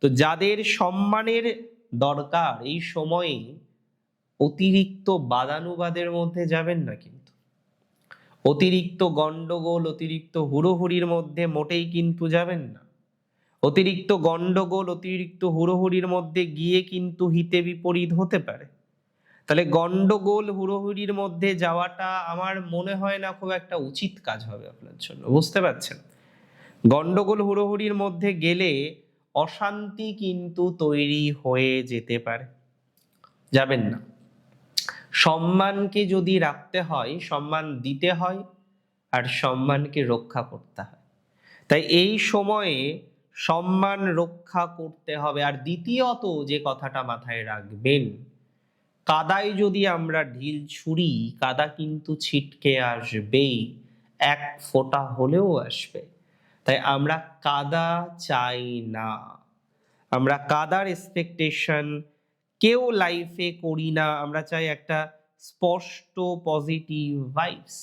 তো যাদের সম্মানের দরকার এই সময়ে অতিরিক্ত বাদানুবাদের মধ্যে যাবেন না, কিন্তু অতিরিক্ত গন্ডগোল, অতিরিক্ত হুড়োহুড়ির মধ্যে মোটেই কিন্তু যাবেন না। অতিরিক্ত গন্ডগোল, অতিরিক্ত হুড়োহুড়ির মধ্যে গিয়ে কিন্তু হিতে বিপরীত হতে পারে। তাহলে গন্ডগোল হুড়োহুড়ির মধ্যে যাওয়াটা আমার মনে হয় না খুব একটা উচিত কাজ হবে আপনার জন্য, বুঝতে পারছেন? গন্ডগোল হুড়োহুড়ির মধ্যে গেলে অশান্তি কিন্তু তৈরি হয়ে যেতে পারে, যাবেন না। সম্মানকে যদি রাখতে হয়, সম্মান দিতে হয়, আর সম্মানকে রক্ষা করতে হয়। তাই এই সময়ে সম্মান রক্ষা করতে হবে। আর দ্বিতীয়ত যে কথাটা মাথায় রাখবেন, কাদায় যদি আমরা ঢিল ছুঁড়ি, কাদা কিন্তু ছিটকে আসবেই, এক ফোঁটা হলেও আসবে। তাই আমরা কাদা চাই না, আমরা কাদার এক্সপেকটেশন কেউ লাইফে করি না। আমরা চাই একটা স্পষ্ট পজিটিভ ভাইবস।